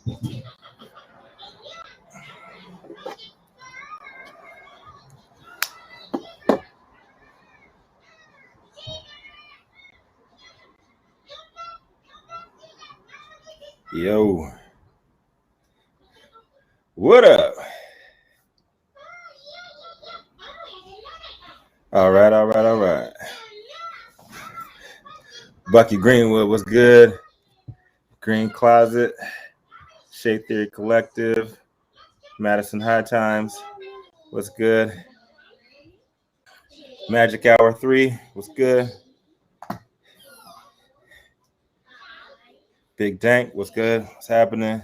Yo, what up? All right. Bucky Greenwood, what's good? Green Closet, Shade Theory Collective, Madison High Times, what's good? Magic Hour 3, what's good? Big Dank, what's good? What's happening?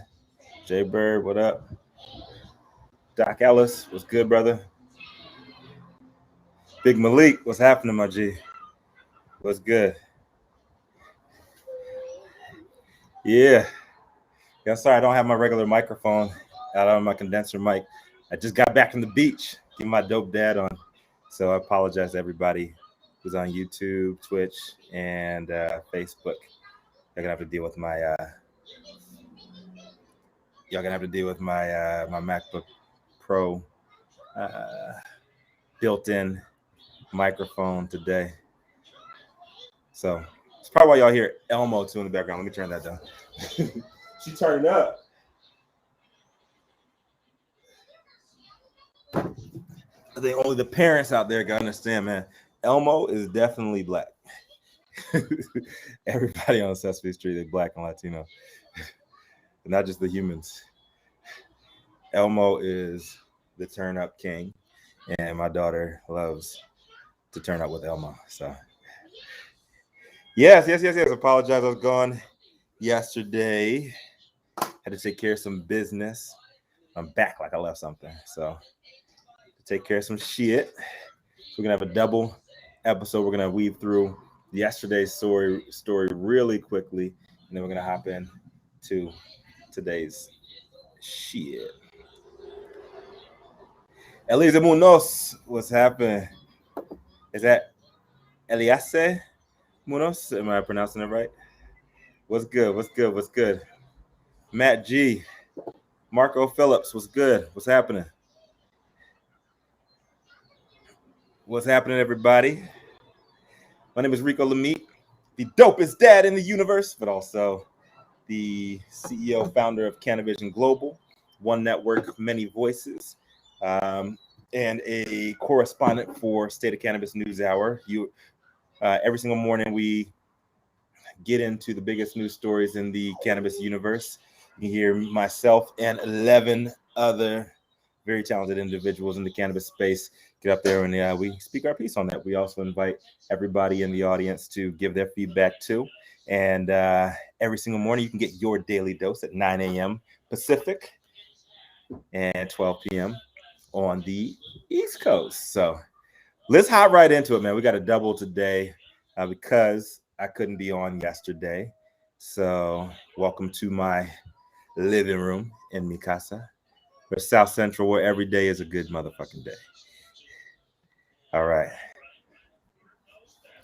Jay Bird, what up? Doc Ellis, what's good, brother? Big Malik, what's happening, my G? What's good? Yeah, sorry I don't have my regular microphone out on my condenser mic. I just got back from the beach, getting my dope dad on. So I apologize to everybody who's on YouTube, Twitch, and Facebook. Y'all gonna have to deal with my my MacBook Pro built-in microphone today. So it's probably why y'all hear Elmo too in the background. Let me turn that down. She turned up. I think only the parents out there can understand, man. Elmo is definitely black. Everybody on Sesame Street is black and Latino, not just the humans. Elmo is the turn up king, and my daughter loves to turn up with Elmo. So, yes. Apologize, I was gone yesterday. Had to take care of some business. I'm back like I left something. So, take care of some shit. We're gonna have a double episode. We're gonna weave through yesterday's story really quickly, and then we're gonna hop in to today's shit. Eliza Munoz, what's happening? Is that Eliase Munoz? Am I pronouncing it right? What's good? Matt G, Marco Phillips, what's good? What's happening? What's happening, everybody? My name is Rico Lamitte, the dopest dad in the universe, but also the CEO, founder of Cannabis Global, One Network, Many Voices, and a correspondent for State of Cannabis NewsHour. Every single morning we get into the biggest news stories in the cannabis universe. You can hear myself and 11 other very talented individuals in the cannabis space get up there and we speak our piece on that. We also invite everybody in the audience to give their feedback too. And every single morning you can get your daily dose at 9 a.m. Pacific and 12 p.m. on the East Coast. So let's hop right into it, man. We got a double today because I couldn't be on yesterday. So welcome to my living room in mi casa. We're South Central, where every day is a good motherfucking day. All right.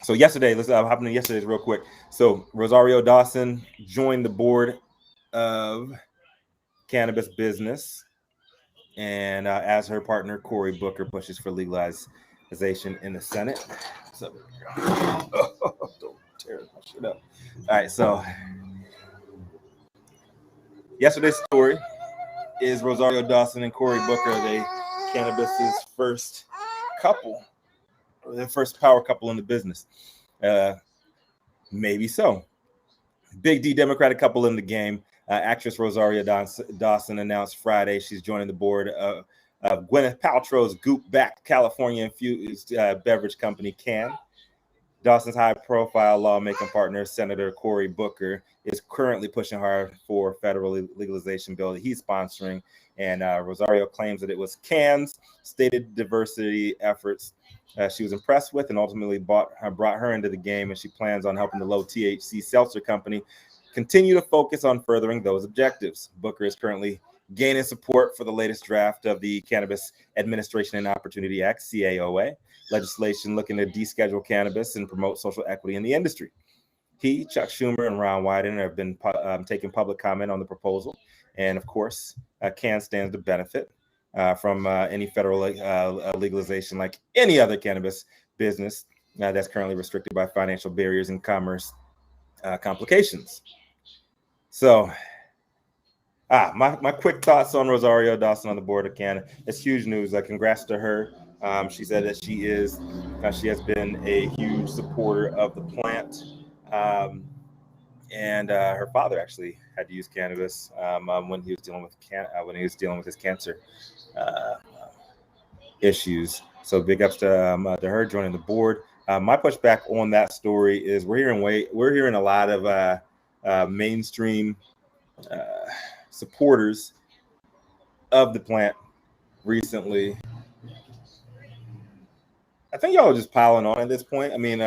So yesterday, let's hop into yesterday's real quick. So Rosario Dawson joined the board of Cannabis Business, and as her partner, Cory Booker pushes for legalization in the Senate. So, don't tear my shit up. All right, so yesterday's story is Rosario Dawson and Cory Booker, the Cannabis's first couple, the first power couple in the business. Maybe so. Big D Democratic couple in the game. Actress Rosario Dawson announced Friday she's joining the board of Gwyneth Paltrow's Goop-backed California-infused beverage company Cann. Dawson's high-profile lawmaking partner, Senator Cory Booker, is currently pushing hard for federal legalization bill that he's sponsoring. And Rosario claims that it was Cann's stated diversity efforts she was impressed with and ultimately brought her into the game, and she plans on helping the low-THC seltzer company continue to focus on furthering those objectives. Booker is currently gaining support for the latest draft of the Cannabis Administration and Opportunity Act, CAOA, legislation looking to deschedule cannabis and promote social equity in the industry. He, Chuck Schumer, and Ron Wyden have been taking public comment on the proposal, and of course, CAN stands to benefit from any federal legalization, like any other cannabis business that's currently restricted by financial barriers and commerce complications. So, my quick thoughts on Rosario Dawson on the board of CAN. It's huge news. Congrats to her. She said that she has been a huge supporter of the plant. And her father actually had to use cannabis when he was dealing with his cancer issues. So big ups to her joining the board. My pushback on that story is we're hearing a lot of mainstream supporters of the plant recently. I think y'all are just piling on at this point. I mean,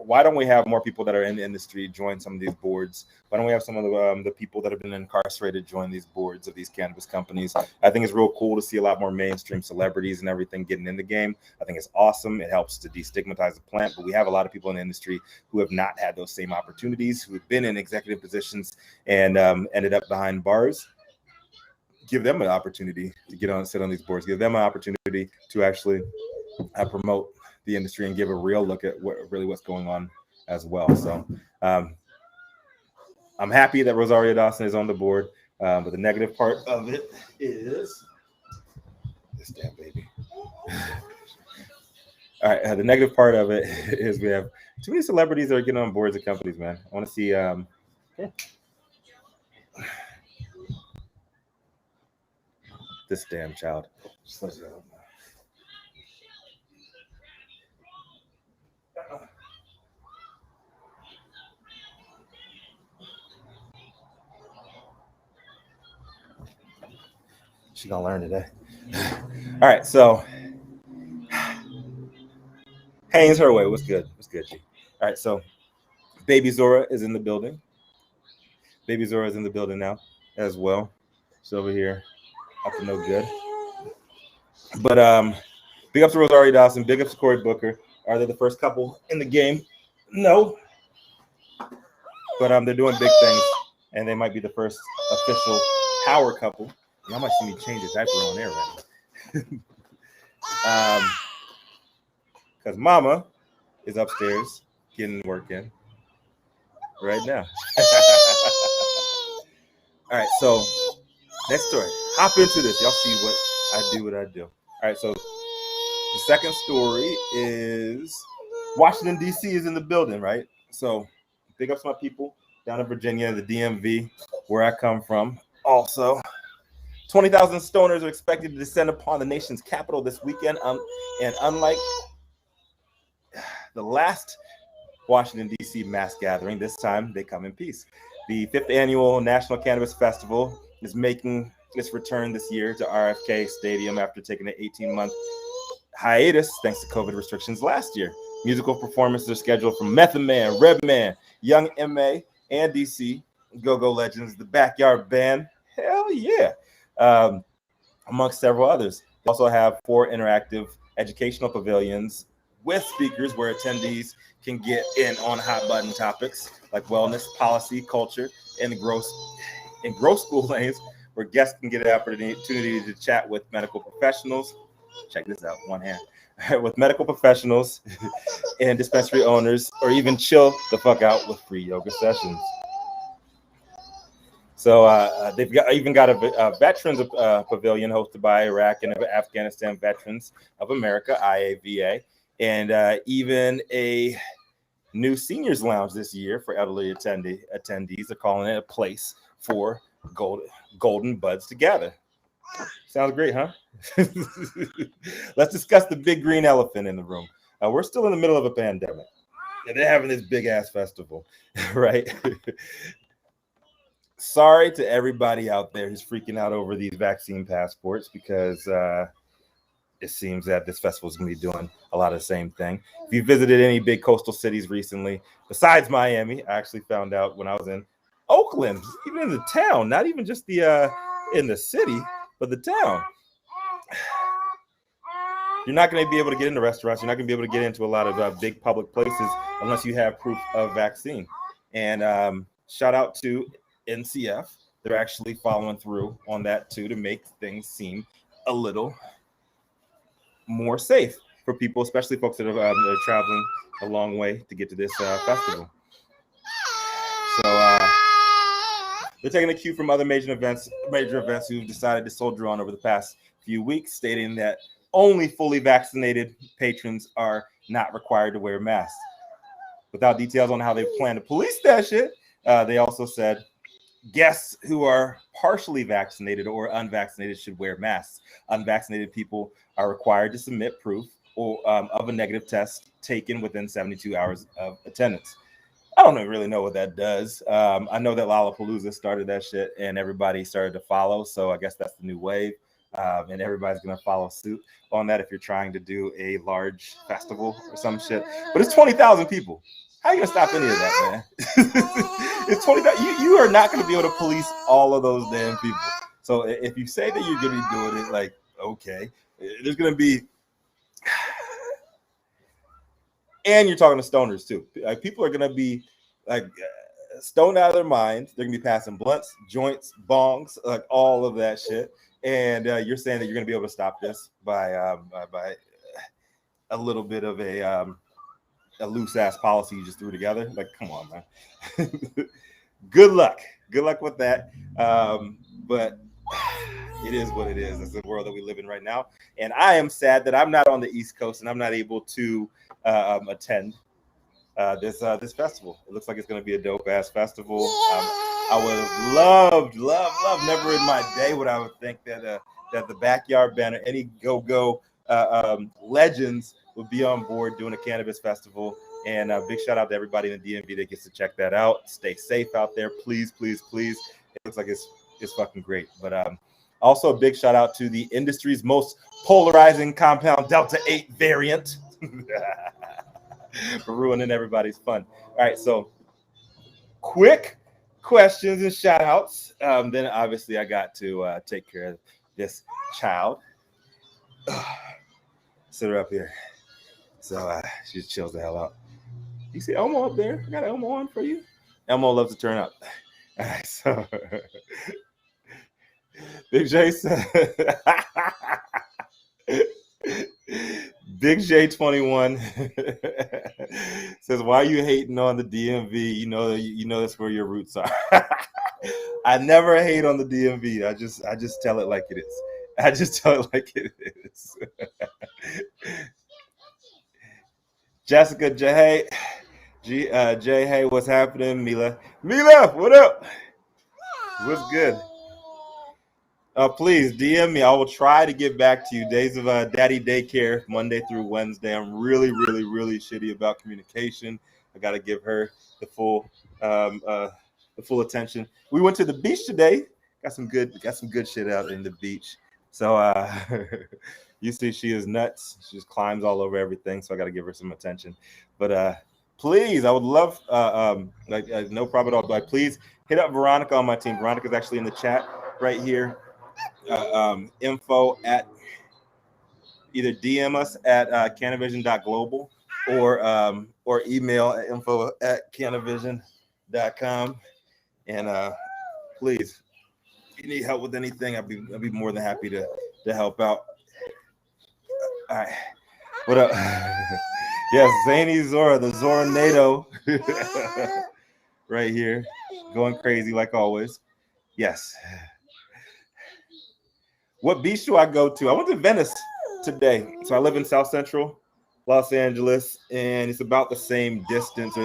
why don't we have more people that are in the industry join some of these boards? Why don't we have some of the people that have been incarcerated join these boards of these cannabis companies? I think it's real cool to see a lot more mainstream celebrities and everything getting in the game. I think it's awesome. It helps to destigmatize the plant, but we have a lot of people in the industry who have not had those same opportunities, who have been in executive positions and ended up behind bars. Give them an opportunity to sit on these boards. Give them an opportunity to actually promote the industry and give a real look at what's going on as well. So I'm happy that Rosario Dawson is on the board, but the negative part of it is this damn baby. All right, the negative part of it is we have too many celebrities that are getting on boards of companies, man. I want to see this damn child. She's gonna learn today. All right, so Haynes her way. What's good? What's good, G? All right, so Baby Zora is in the building. Baby Zora is in the building now as well. She's over here up to no good. But big ups to Rosario Dawson. Big ups to Cory Booker. Are they the first couple in the game? No. But they're doing big things, and they might be the first official power couple. Y'all might see me change the diaper on air right now. Because Mama is upstairs getting work in right now. All right, so next story. Hop into this. Y'all see what I do. All right, so the second story is Washington, D.C. is in the building, right? So big ups to my people down in Virginia, the DMV, where I come from. Also, 20,000 stoners are expected to descend upon the nation's capital this weekend. And unlike the last Washington, D.C. mass gathering, this time they come in peace. The 5th annual National Cannabis Festival is making its return this year to RFK Stadium after taking an 18-month hiatus thanks to COVID restrictions last year. Musical performances are scheduled from Method Man, Redman, Young M.A., and DC Go-Go Legends, the Backyard Band. Hell yeah. Amongst several others. They also have 4 interactive educational pavilions with speakers where attendees can get in on hot button topics like wellness, policy, culture, and grow school lanes where guests can get an opportunity to chat with medical professionals. Check this out, one hand. With medical professionals and dispensary owners, or even chill the fuck out with free yoga sessions. So they've even got a veterans pavilion hosted by Iraq and Afghanistan Veterans of America, IAVA, and even a new seniors lounge this year for elderly attendees. They're calling it a place for golden buds to gather. Sounds great, huh? Let's discuss the big green elephant in the room. We're still in the middle of a pandemic, and they're having this big ass festival, right? Sorry to everybody out there who's freaking out over these vaccine passports, because it seems that this festival is going to be doing a lot of the same thing. If you visited any big coastal cities recently, besides Miami, I actually found out when I was in Oakland, even in the town, not even just the in the city, but the town. you're not going to be able to get into restaurants. You're not going to be able to get into a lot of big public places unless you have proof of vaccine. And shout out to NCF. They're actually following through on that too to make things seem a little more safe for people, especially folks that are traveling a long way to get to this festival. So they're taking a cue from other major events who've decided to soldier on over the past few weeks, stating that only fully vaccinated patrons are not required to wear masks. Without details on how they plan to police that shit, they also said guests who are partially vaccinated or unvaccinated should wear masks. Unvaccinated people are required to submit proof of a negative test taken within 72 hours of attendance. I don't really know what that does. I know that Lollapalooza started that shit and everybody started to follow. So I guess that's the new wave. And everybody's going to follow suit on that if you're trying to do a large festival or some shit. But it's 20,000 people. How are you going to stop any of that, man? It's 20,000. You are not going to be able to police all of those damn people. So if you say that you're going to be doing it, like, okay, there's going to be... And you're talking to stoners too. Like, people are going to be like stoned out of their minds. They're going to be passing blunts, joints, bongs, like all of that shit. And you're saying that you're going to be able to stop this by a little bit of a loose ass policy you just threw together. Like, come on, man. Good luck with that. But it is what it is. It's the world that we live in right now. And I am sad that I'm not on the East Coast and I'm not able to attend this festival. It looks like it's going to be a dope ass festival. I would have loved, never in my day would I would think that the Backyard Banner, any go legends would be on board doing a cannabis festival. And a big shout out to everybody in the DMV that gets to check that out. Stay safe out there, please. It looks like it's fucking great. But also a big shout out to the industry's most polarizing compound Delta 8 variant for ruining everybody's fun. All right, so quick questions and shout outs. Then obviously I got to take care of this child. Sit her up here. So she just chills the hell out. You see Elmo up there? I got Elmo on for you. Elmo loves to turn up. All right, so Big J said, Big J21 says, "Why are you hating on the DMV? You know that's where your roots are." I never hate on the DMV. I just tell it like it is. Jessica J. Hey, what's happening? Mila, what up? What's good? Please DM me. I will try to get back to you. Days of daddy daycare, Monday through Wednesday. I'm really shitty about communication. I got to give her the full attention. We went to the beach today. Got some good shit out in the beach. So you see, she is nuts. She just climbs all over everything. So I got to give her some attention. But please, I would love no problem at all. But please hit up Veronica on my team. Veronica's actually in the chat right here. Info at either DM us at cannavision.global or email at info@cannavision.com. And please, if you need help with anything, I'd be more than happy to help out. All right, what up? Yes, Zany Zora, the Zoranado, right here, going crazy like always. Yes. What beach do I go to? I went to Venice today. So I live in South Central Los Angeles, and it's about the same distance.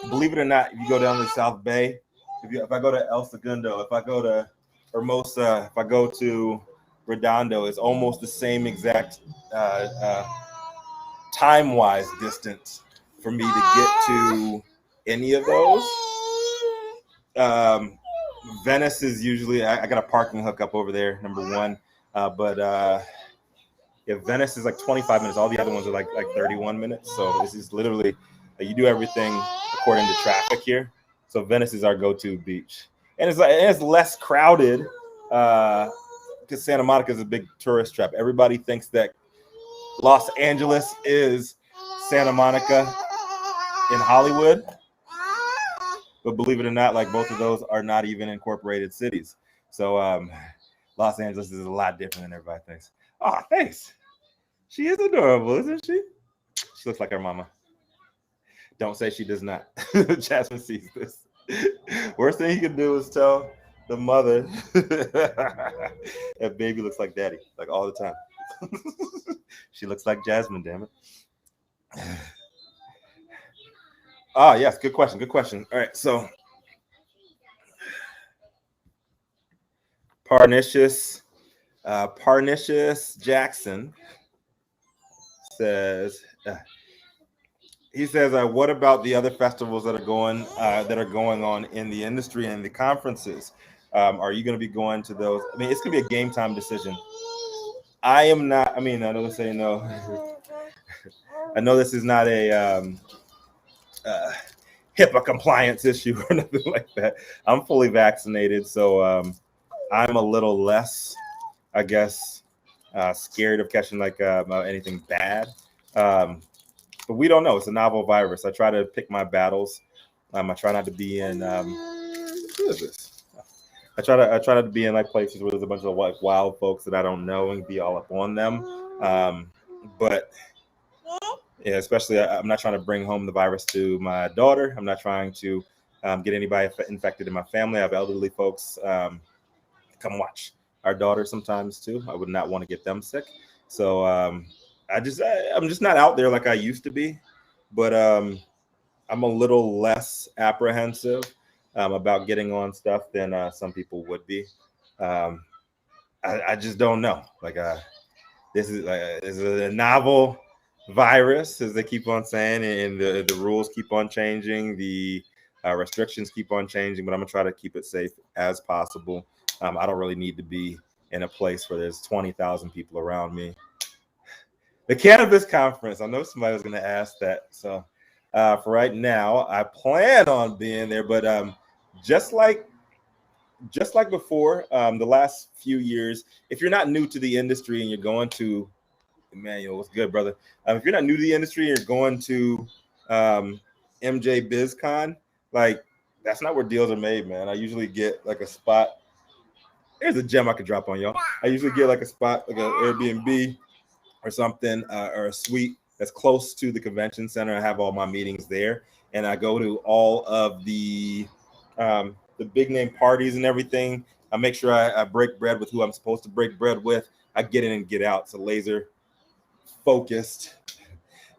Believe it or not, if you go down to the South Bay, if I go to El Segundo, if I go to Hermosa, if I go to Redondo, it's almost the same exact time-wise distance for me to get to any of those. Venice is usually, I got a parking hookup over there, number one. But Venice is like 25 minutes. All the other ones are like 31 minutes. So this is literally, you do everything according to traffic here. So Venice is our go-to beach. And it's less crowded because Santa Monica is a big tourist trap. Everybody thinks that Los Angeles is Santa Monica in Hollywood. But believe it or not, like both of those are not even incorporated cities. So Los Angeles is a lot different than everybody thinks. Oh, thanks. She is adorable, isn't she? She looks like her mama. Don't say she does not. Jasmine sees this. Worst thing you can do is tell the mother that baby looks like daddy, like all the time. She looks like Jasmine, damn it. Oh, yes, good question. Good question. All right, so Pernicious Jackson says, he says, what about the other festivals that are going on in the industry and the conferences? Are you going to be going to those? I mean, it's going to be a game time decision. I am not. I mean, I know they say no. I know this is not a HIPAA compliance issue or nothing like that. I'm fully vaccinated, so I'm a little less, I guess, scared of catching like anything bad. But we don't know. It's a novel virus. I try to pick my battles. I try not to be in. Who is this? I try to be in like places where there's a bunch of like wild folks that I don't know and be all up on them. But yeah, especially I'm not trying to bring home the virus to my daughter. I'm not trying to get anybody infected in my family. I have elderly folks come watch our daughter sometimes too. I would not want to get them sick. So I'm just not out there like I used to be. But I'm a little less apprehensive about getting on stuff than some people would be. I just don't know. Like this is a novel virus, as they keep on saying, and the rules keep on changing, the restrictions keep on changing. But I'm gonna try to keep it safe as possible. I don't really need to be in a place where there's 20,000 people around me. The cannabis conference. I know somebody was gonna ask that, so. For right now, I plan on being there, but just like before, the last few years, if you're not new to the industry and you're going to, Emmanuel, what's good, brother? If you're not new to the industry and you're going to MJ BizCon, like that's not where deals are made, man. I usually get like a spot. Here's a gem I could drop on y'all. I usually get like a spot, like an Airbnb or something, or a suite that's close to the convention center. I have all my meetings there, and I go to all of the big name parties and everything. I make sure I break bread with who I'm supposed to break bread with. I get in and get out. It's a laser focused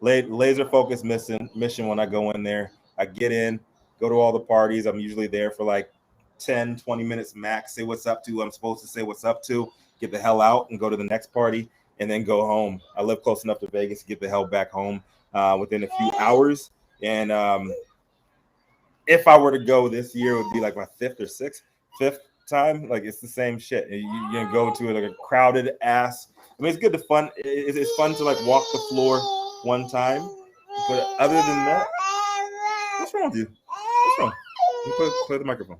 mission when I go in there. I get in, go to all the parties. I'm usually there for like 10, 20 minutes max. Say what's up to who I'm supposed to say what's up to, get the hell out and go to the next party, and then go home. I live close enough to Vegas to get the hell back home within a few hours. And if I were to go this year, it would be like my fifth time. Like it's the same shit. You're gonna go to like a crowded ass. I mean, it's good to fun. It's fun to like walk the floor one time. But other than that, what's wrong with you? What's wrong? Let me play the microphone.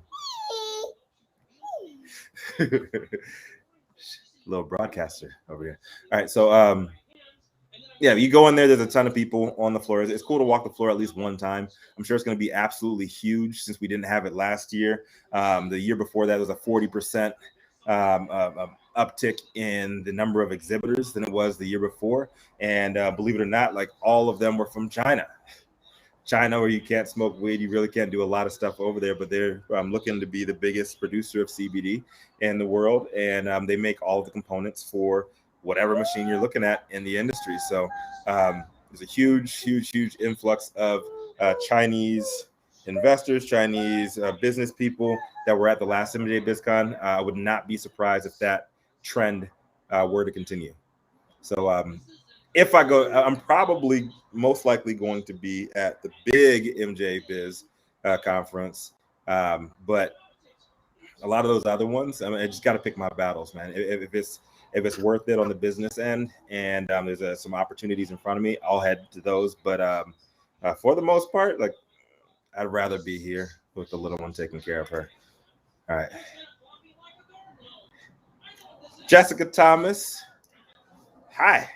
Little broadcaster over here. All right, so yeah, you go in there, there's a ton of people on the floor. It's cool to walk the floor at least one time. I'm sure it's going to be absolutely huge since we didn't have it last year. The year before that was a 40% uptick in the number of exhibitors than it was the year before. And believe it or not, like all of them were from China, where you can't smoke weed. You really can't do a lot of stuff over there, but they're looking to be the biggest producer of CBD in the world. And they make all the components for whatever machine you're looking at in the industry. So there's a huge influx of Chinese investors, Chinese business people that were at the last MJ BizCon. I would not be surprised if that trend were to continue. So if I go, I'm probably most likely going to be at the big MJ Biz conference. But a lot of those other ones, I mean, I just got to pick my battles, man. If it's worth it on the business end and there's some opportunities in front of me, I'll head to those. But for the most part, like I'd rather be here with the little one taking care of her. All right. Jessica Thomas. Hi.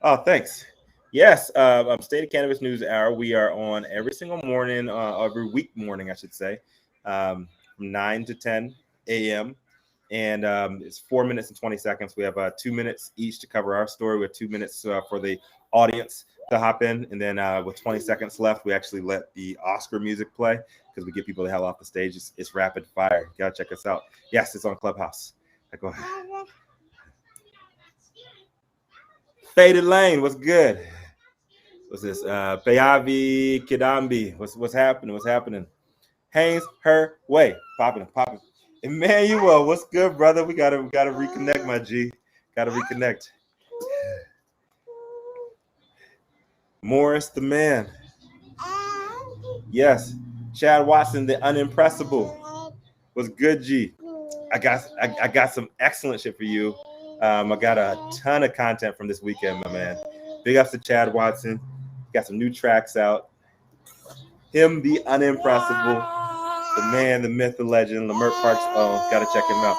Oh, thanks. Yes, State of Cannabis News Hour. We are on every single morning, every week morning, I should say, from 9 to 10 a.m. And it's 4 minutes and 20 seconds. We have 2 minutes each to cover our story. We have 2 minutes for the audience to hop in. And then with 20 seconds left, we actually let the Oscar music play because we get people the hell off the stage. It's rapid fire. You got to check us out. Yes, it's on Clubhouse. Go ahead. Faded Lane, what's good? What's this? Payavi Kidambi. What's happening? What's happening? Haynes, her way. Popping. Emmanuel, what's good, brother? We gotta reconnect, my G. Gotta reconnect. Morris, the man. Yes. Chad Watson, the unimpressible. What's good, G? I got some excellent shit for you. I got a ton of content from this weekend, my man. Big ups to Chad Watson. Got some new tracks out. Him, the unimpressible, the man, the myth, the legend, Lamert Parks. Oh, gotta check him out.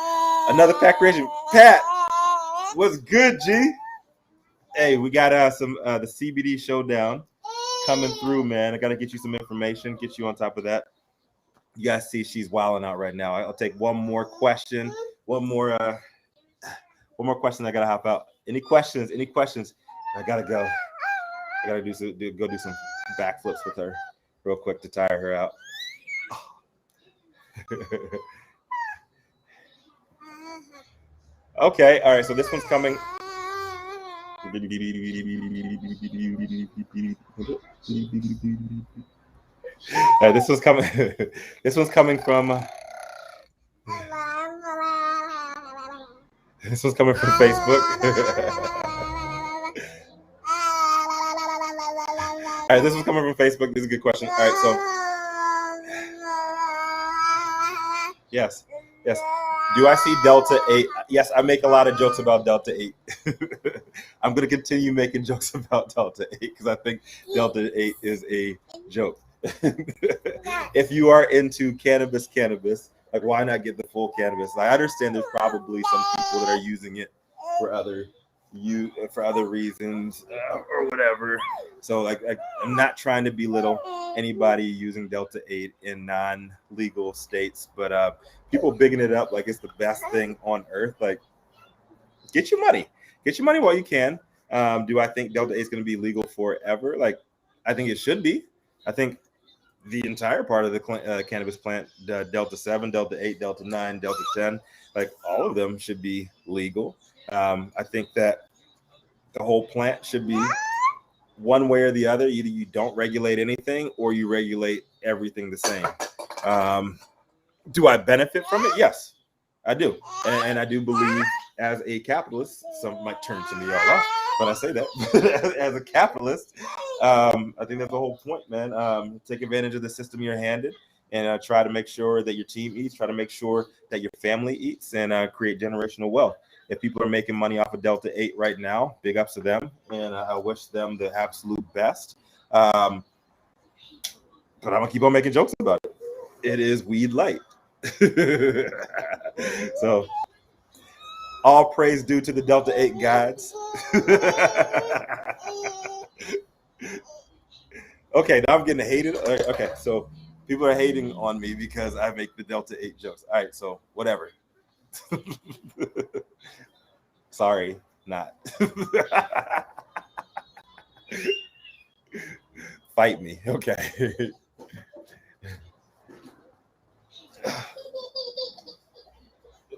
Another Pat creation. Pat, what's good, G? Hey, we got the CBD showdown coming through, man. I gotta get you some information, get you on top of that. You guys see she's wilding out right now. I'll take one more question. One more question. I gotta hop out. Any questions? I gotta go. I gotta do some backflips with her real quick to tire her out. Okay, all right. So this one's coming. This one's coming. This one's coming from. This one's coming from Facebook. All right, this one's coming from Facebook. This is a good question. All right, so yes. Do I see Delta 8? Yes, I make a lot of jokes about Delta 8. I'm going to continue making jokes about Delta 8 because I think Delta 8 is a joke. If you are into cannabis, like why not get the full cannabis? I understand there's probably some people that are using it for other reasons or whatever. So like I'm not trying to belittle anybody using Delta 8 in non-legal states, but people bigging it up like it's the best thing on earth. Like get your money while you can. Do I think Delta 8 is going to be legal forever? Like I think it should be. I think the entire part of the cannabis plant, Delta 7, Delta 8, Delta 9, Delta 10, like all of them should be legal. I think that the whole plant should be one way or the other. Either you don't regulate anything or you regulate everything the same. Do I benefit from it? Yes, I do. And I do believe as a capitalist, some might turn to me all off when I say that. As a capitalist, I think that's the whole point, man. Take advantage of the system you're handed and try to make sure that your team eats, try to make sure that your family eats and create generational wealth. If people are making money off of Delta 8 right now, big ups to them. And I wish them the absolute best. But I'm going to keep on making jokes about it. It is weed light. So all praise due to the Delta 8 gods. Okay, now I'm getting hated. Okay, so people are hating on me because I make the Delta 8 jokes. All right, so whatever. Sorry, not. Fight me. Okay.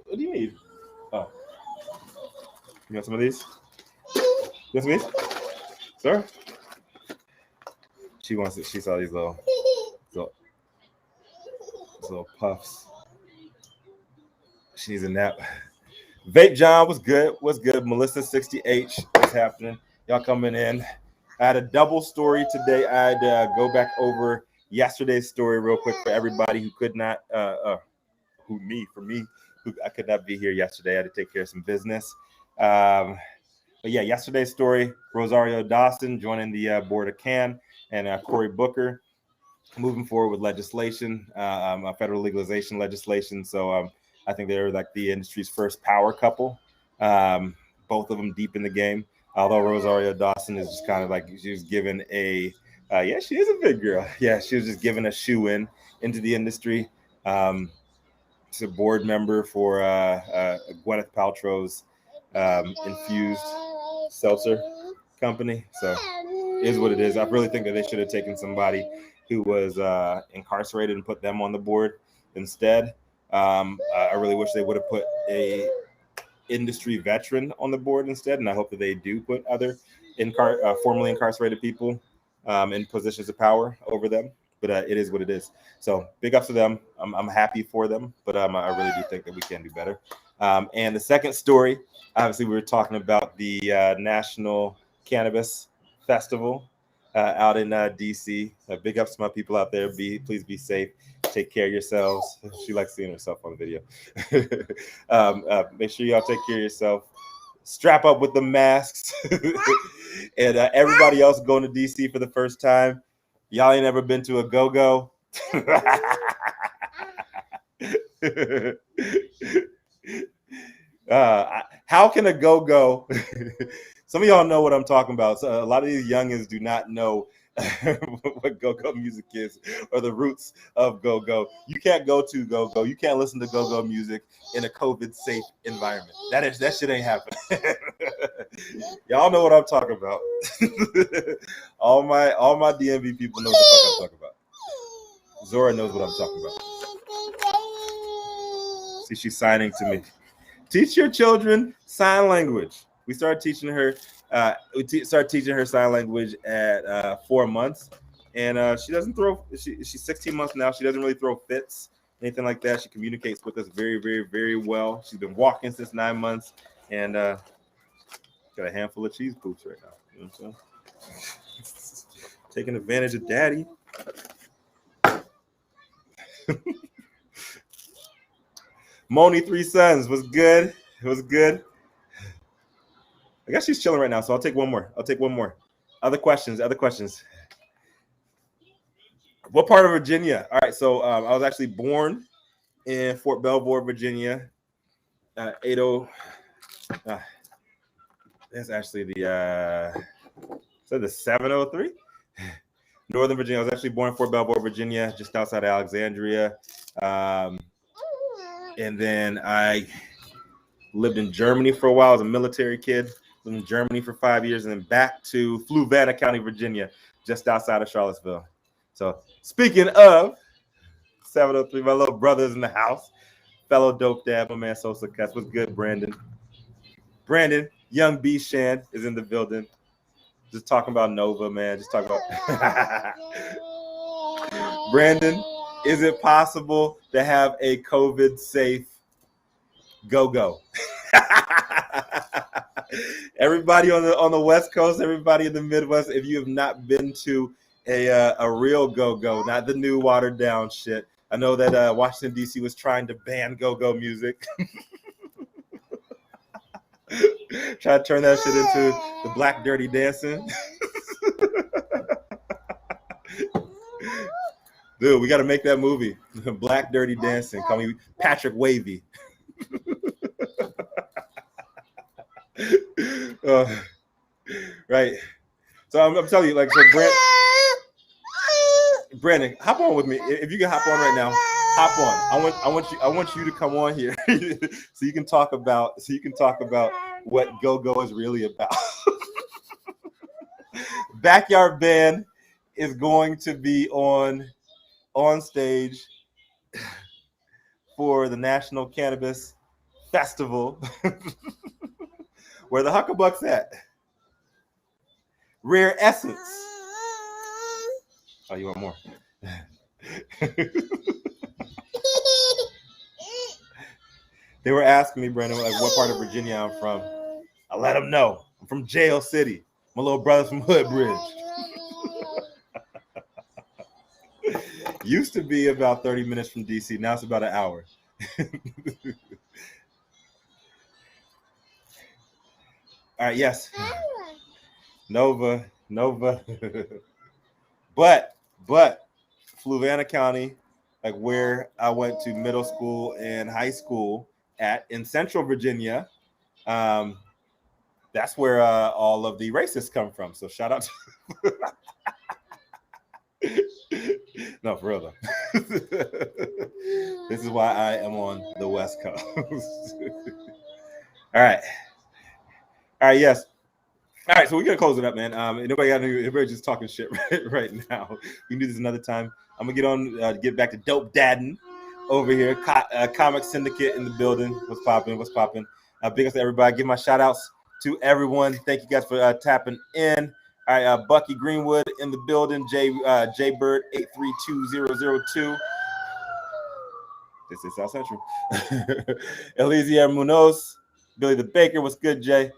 What do you need? Oh. You got some of these? You got some of these? Sir? She wants it. She saw these little puffs. She needs a nap. Vape John, what's good? Melissa 60H, what's happening? Y'all coming in. I had a double story today. I'd go back over yesterday's story real quick for everybody who could not, who I could not be here yesterday. I had to take care of some business. But yeah, yesterday's story, Rosario Dawson joining the board of CAN and Cory Booker moving forward with legislation, federal legalization legislation. So I think they're like the industry's first power couple. Both of them deep in the game. Although Rosario Dawson is just kind of like she was given a, yeah, she is a big girl. Yeah, she was just given a shoe into the industry. She's a board member for Gwyneth Paltrow's infused seltzer company. So it is what it is. I really think that they should have taken somebody who was incarcerated and put them on the board instead. I really wish they would have put a industry veteran on the board instead, and I hope that they do put other formerly incarcerated people in positions of power over them. But it is what it is. So big ups to them. I'm happy for them, but I really do think that we can do better. And the second story, obviously, we were talking about the National Cannabis Festival out in DC. Big ups to my people out there. Please be safe. Take care of yourselves. She likes seeing herself on video. Make sure y'all take care of yourself. Strap up with the masks. And everybody else going to DC for the first time, y'all ain't ever been to a go-go. How can a go-go? Some of y'all know what I'm talking about. So a lot of these youngins do not know what go-go music is or the roots of go-go. You can't go to go-go. You can't listen to go-go music in a COVID-safe environment. That shit ain't happening. Y'all know what I'm talking about. all my DMV people know what the fuck I'm talking about. Zora knows what I'm talking about. See, she's signing to me. Teach your children sign language. We started teaching her. Started teaching her sign language at 4 months, and she doesn't throw. She's 16 months now. She doesn't really throw fits, anything like that. She communicates with us very, very, very well. She's been walking since 9 months, and got a handful of cheese poops right now. You know what I'm saying? Taking advantage of daddy. Moni 3 Sons was good. It was good. I guess she's chilling right now, so I'll take one more. Other questions. What part of Virginia? All right, so I was actually born in Fort Belvoir, Virginia. 80. That's actually the 703. Northern Virginia. I was actually born in Fort Belvoir, Virginia, just outside of Alexandria. And then I lived in Germany for a while. I was a military kid. Lived in Germany for 5 years, and then back to Fluvanna County, Virginia, just outside of Charlottesville. So speaking of 703, my little brother's in the house. Fellow dope dad, my man Sosa Cuts. What's good, Brandon? Young B Shan is in the building. Just talking about Nova, man. Just talking about Brandon, is it possible to have a COVID-safe go-go? Everybody on the West Coast, everybody in the Midwest, if you have not been to a real go-go, not the new watered down shit. I know that Washington, D.C. was trying to ban go-go music. Try to turn that shit into the Black Dirty Dancing. Dude, we got to make that movie. Black Dirty Dancing. Call me Patrick Wavy. Right. So I'm telling you, like, so Brandon, hop on with me. If you can hop on right now, hop on. I want you to come on here so you can talk about what go-go is really about. Backyard Band is going to be on stage for the National Cannabis Festival. Where the Huckabuck's at? Rare Essence. Oh, you want more? They were asking me, Brandon, like, what part of Virginia I'm from. I let them know. I'm from Jail City. My little brother's from Hoodbridge. Used to be about 30 minutes from DC. Now it's about an hour. All right, yes. Nova. But Fluvanna County, like where I went to middle school and high school in Central Virginia, That's where all of the racists come from. So shout out to no, for real though. This is why I am on the West Coast. All right, yes. All right, so we're gonna close it up, man. Everybody just talking shit right now. We can do this another time. I'm gonna get on, get back to dope dadding over here. Comic Syndicate in the building. What's popping? Big ups to everybody. Give my shout outs to everyone. Thank you guys for tapping in. All right, Bucky Greenwood in the building. J Bird 832002. This is South Central. Elysia Munoz, Billy the Baker. What's good, Jay?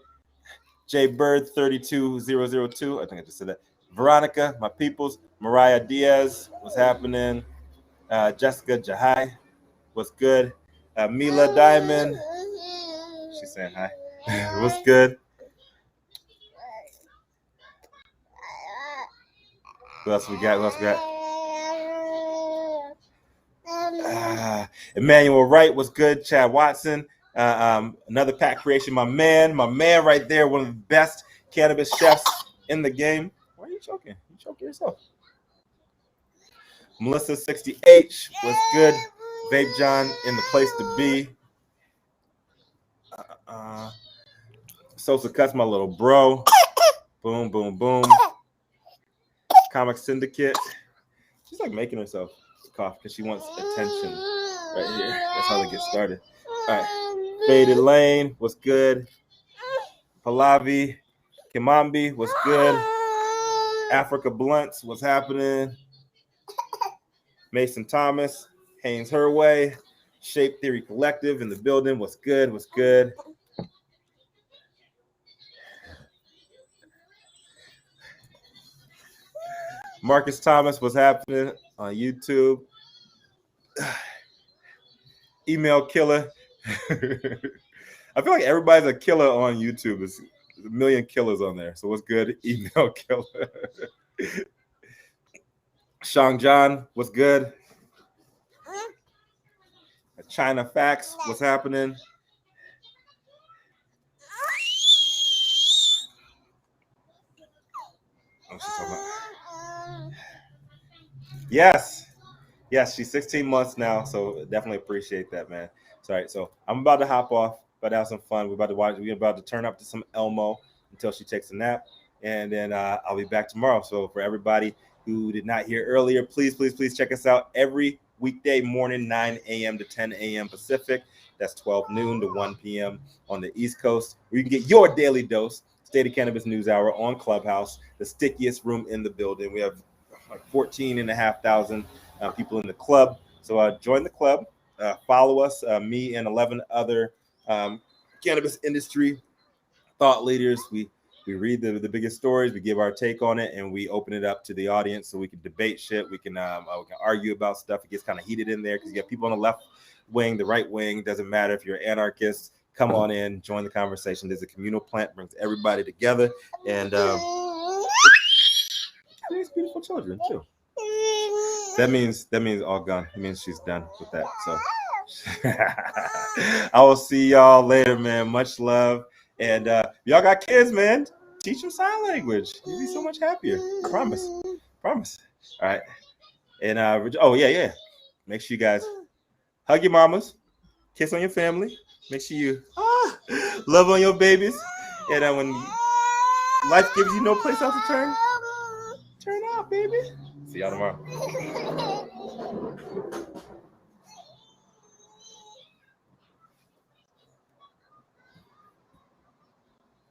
J Bird 32002. I think I just said that. Veronica, my peoples. Mariah Diaz, what's happening? Jessica Jahai, what's good? Mila Diamond, she's saying hi. What's good? Who else we got? Emmanuel Wright, what's good? Chad Watson, another Pat Creation, my man right there, one of the best cannabis chefs in the game. Why are you choking? You choking yourself. Melissa 60H, what's good? Vape John in the place to be. Sosa Cuts, my little bro. Boom, boom, boom. Comic Syndicate. She's like making herself cough because she wants attention right here. That's how they get started. All right. Faded Lane, what's good? Pallavi, Kimambi, what's good? Africa Blunts, what's happening? Mason Thomas, Haynes Herway, Shape Theory Collective in the building. What's good? Marcus Thomas, what's happening on YouTube? Email Killer. I feel like everybody's a killer on YouTube. There's a million killers on there. So what's good? Email Killer. Shang John, what's good? China Facts, what's happening? Oh, she's talking about... Yes, she's 16 months now, so definitely appreciate that, man. Sorry, so I'm about to hop off, about to have some fun. We're about to turn up to some Elmo until she takes a nap, and then I'll be back tomorrow. So for everybody who did not hear earlier, please check us out every weekday morning, 9 a.m. to 10 a.m. Pacific. That's 12 noon to 1 p.m. on the East Coast, where you can get your daily dose. State of Cannabis NewsHour on Clubhouse, the stickiest room in the building. We have like 14,500 people in the club. So join the club, follow us, me and 11 other cannabis industry thought leaders. We read the biggest stories, we give our take on it, and we open it up to the audience so we can debate shit. We can argue about stuff. It gets kind of heated in there because you got people on the left wing, the right wing. Doesn't matter if you're an anarchist. Come on in, join the conversation. There's a communal plant, brings everybody together, and these beautiful children too. That means all gone. It means she's done with that. So I will see y'all later, man. Much love. And y'all got kids, man. Teach them sign language. You'll be so much happier. Promise. All right. And yeah. Make sure you guys hug your mamas, kiss on your family. Make sure you love on your babies. And when life gives you no place else to turn out, baby. See y'all tomorrow.